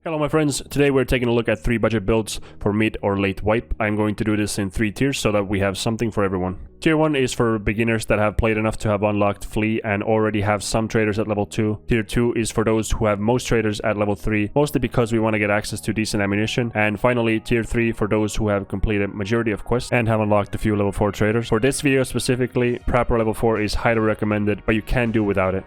Hello my friends, today we're taking a look at 3 budget builds for mid or late wipe. I'm going to do this in 3 tiers so that we have something for everyone. Tier 1 is for beginners that have played enough to have unlocked Flea and already have some traders at level 2. Tier 2 is for those who have most traders at level 3, mostly because we want to get access to decent ammunition. And finally, Tier 3 for those who have completed majority of quests and have unlocked a few level 4 traders. For this video specifically, Prapor level 4 is highly recommended, but you can do without it.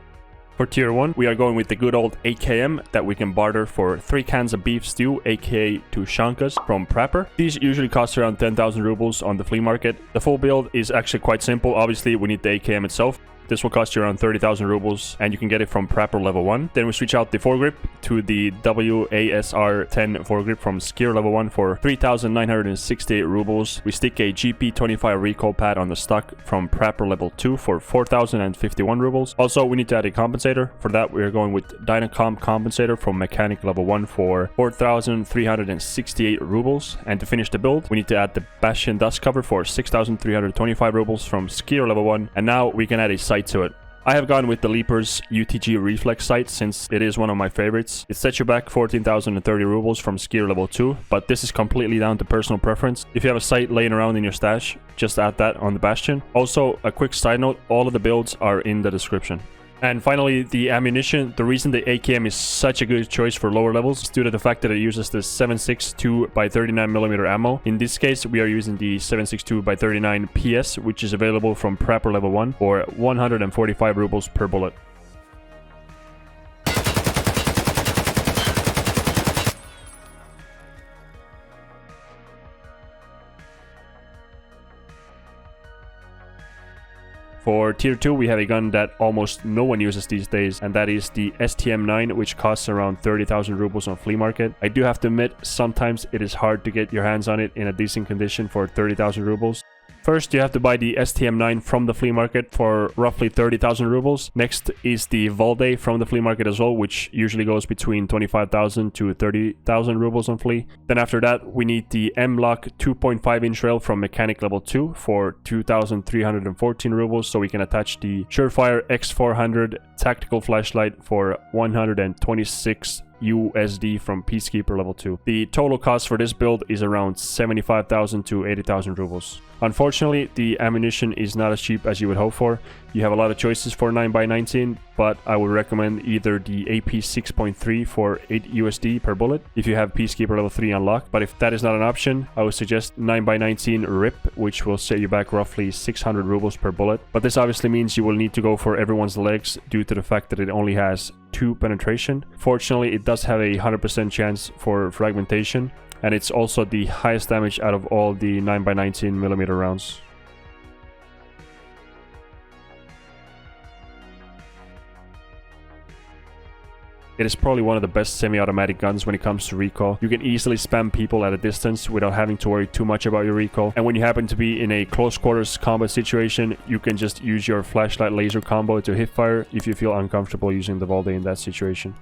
For tier 1, we are going with the good old AKM that we can barter for 3 cans of beef stew, aka 2 shankas from Prapor. These usually cost around 10,000 rubles on the flea market. The full build is actually quite simple. Obviously, we need the AKM itself. This will cost you around 30,000 rubles, and you can get it from Prapor level 1. Then we switch out the Foregrip to the WASR-10 Foregrip from Skier level 1 for 3,968 rubles. We stick a GP25 Recoil pad on the stock from Prapor level 2 for 4,051 rubles. Also, we need to add a Compensator. For that, we are going with Dynacomp Compensator from Mechanic level 1 for 4,368 rubles. And to finish the build, we need to add the Bastion Dustcover for 6,325 rubles from Skier level 1. And now we can add a sight to it. I have gone with the Leaper's UTG Reflex sight since it is one of my favorites. It sets you back 14,030 rubles from Skier level 2, but this is completely down to personal preference. If you have a sight laying around in your stash, just add that on the Bastion. Also, a quick side note, all of the builds are in the description. And finally, the ammunition. The reason the AKM is such a good choice for lower levels is due to the fact that it uses the 7.62 by 39mm ammo. In this case, we are using the 7.62 by 39 PS, which is available from Prapor level 1 for 145 rubles per bullet. For tier 2, we have a gun that almost no one uses these days, and that is the STM9, which costs around 30,000 rubles on flea market. I do have to admit, sometimes it is hard to get your hands on it in a decent condition for 30,000 rubles. First, you have to buy the STM9 from the flea market for roughly 30,000 rubles. Next is the Valday from the flea market as well, which usually goes between 25,000 to 30,000 rubles on flea. Then after that, we need the M.LOK 2.5-inch rail from Mechanic level 2 for 2,314 rubles, so we can attach the Surefire X400 tactical flashlight for 126 USD from Peacekeeper level 2. The total cost for this build is around 75,000 to 80,000 rubles. Unfortunately, the ammunition is not as cheap as you would hope for. You have a lot of choices for 9x19, but I would recommend either the AP 6.3 for 8 USD per bullet if you have Peacekeeper level 3 unlocked. But if that is not an option, I would suggest 9x19 RIP, which will set you back roughly 600 rubles per bullet. But this obviously means you will need to go for everyone's legs due to the fact that it only has 2 penetration. Fortunately, it does have a 100% chance for fragmentation, and it's also the highest damage out of all the 9x19mm rounds. It is probably one of the best semi-automatic guns when it comes to recoil. You can easily spam people at a distance without having to worry too much about your recoil. And when you happen to be in a close quarters combat situation, you can just use your flashlight laser combo to hip fire if you feel uncomfortable using the Valday in that situation.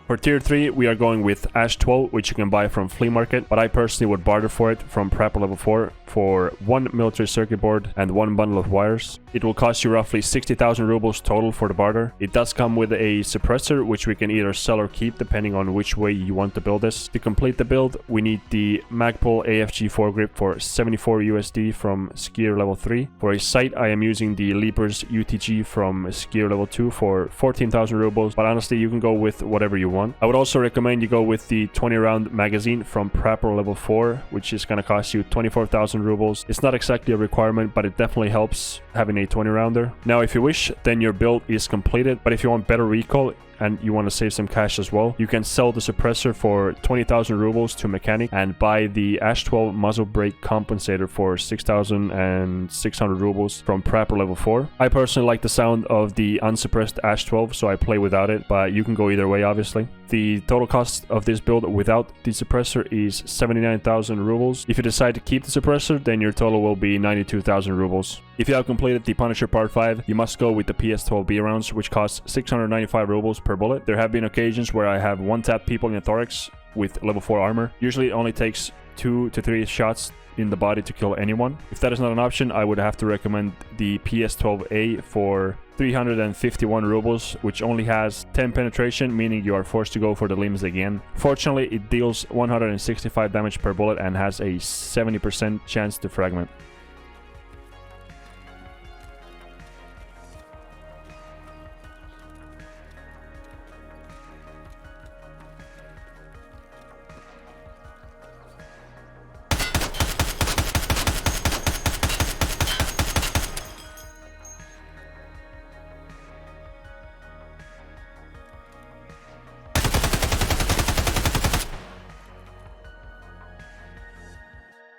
For tier 3, we are going with Ash 12, which you can buy from flea market, but I personally would barter for it from Prapor level 4 for 1 military circuit board and 1 bundle of wires. It will cost you roughly 60,000 rubles total for the barter. It does come with a suppressor, which we can either sell or keep depending on which way you want to build this. To complete the build, we need the Magpul AFG Foregrip for 74 USD from Skier level 3. For a sight, I am using the Leaper's UTG from Skier level 2 for 14,000 rubles, but honestly, you can go with whatever you want. I would also recommend you go with the 20-round magazine from Prapor level 4, which is going to cost you 24,000 rubles. It's not exactly a requirement, but it definitely helps having a 20-rounder. Now, if you wish, then your build is completed, but if you want better recoil and you want to save some cash as well, you can sell the suppressor for 20,000 rubles to Mechanic and buy the Ash 12 muzzle brake compensator for 6,600 rubles from Prapor level 4. I personally like the sound of the unsuppressed Ash 12, so I play without it, but you can go either way, obviously. The total cost of this build without the suppressor is 79,000 rubles. If you decide to keep the suppressor, then your total will be 92,000 rubles. If you have completed the Punisher Part 5, you must go with the PS12B rounds, which costs 695 rubles per bullet. There have been occasions where I have one-tapped people in the thorax with level 4 armor. Usually it only takes 2 to 3 shots in the body to kill anyone. If that is not an option, I would have to recommend the PS12A for 351 rubles, which only has 10 penetration, meaning you are forced to go for the limbs again. Fortunately, it deals 165 damage per bullet and has a 70% chance to fragment.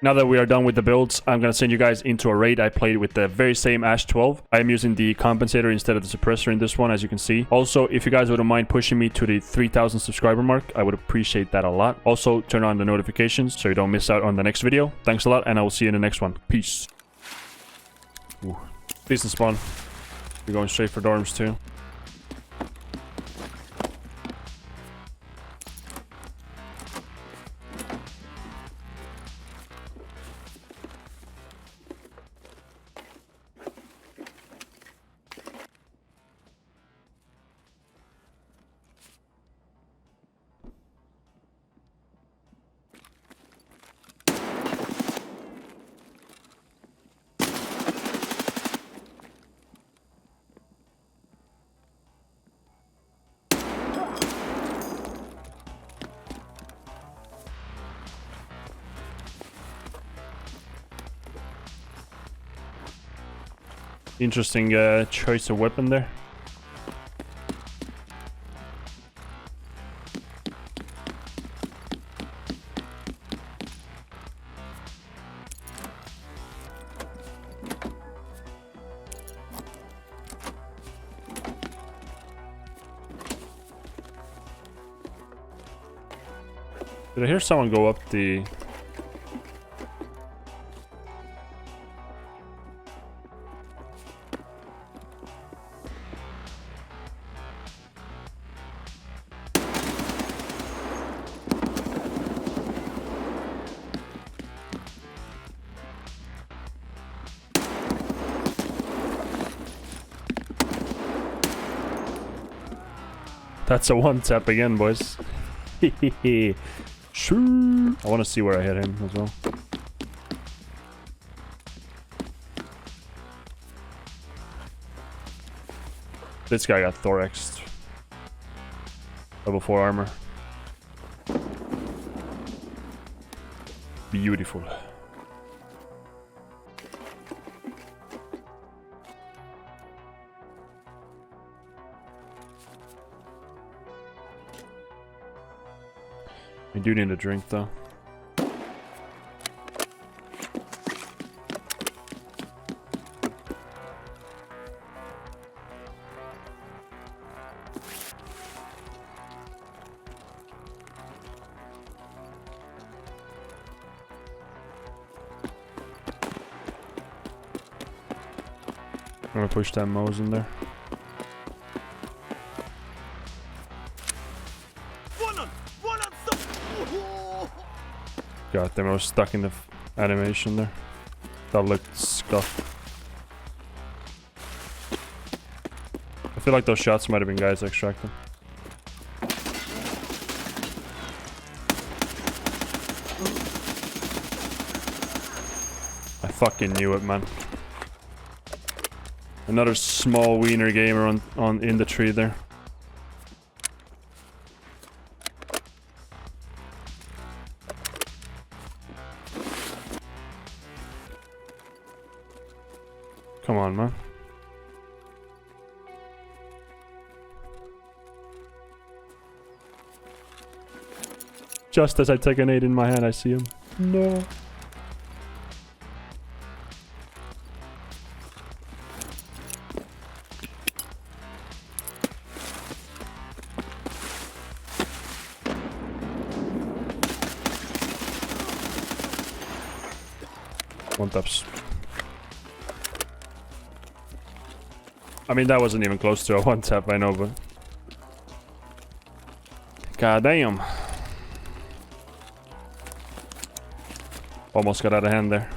Now that we are done with the builds, I'm going to send you guys into a raid I played with the very same Ash 12. I am using the Compensator instead of the Suppressor in this one, as you can see. Also, if you guys wouldn't mind pushing me to the 3,000 subscriber mark, I would appreciate that a lot. Also, turn on the notifications so you don't miss out on the next video. Thanks a lot, and I will see you in the next one. Peace. Ooh. Decent spawn. We're going straight for dorms too. Interesting choice of weapon there. Did I hear someone go up the... That's a one tap again, boys. Sure. I want to see where I hit him as well. This guy got thoraxed. Level 4 armor. Beautiful. I do need a drink though. I'm gonna push that Mo's in there. God damn, I was stuck in the animation there. That looked scuffed. I feel like those shots might have been guys extracting. I fucking knew it, man. Another small wiener gamer in the tree there. Come on, man. Just as I take an 8 in my hand, I see him. No. One taps. I mean, that wasn't even close to a one tap, I know, but... God damn. Almost got out of hand there.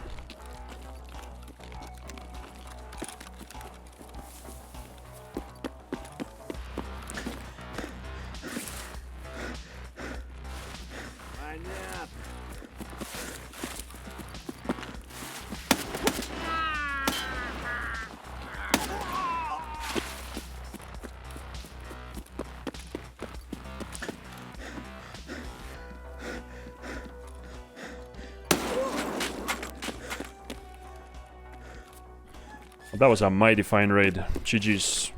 That was a mighty fine raid. GG's.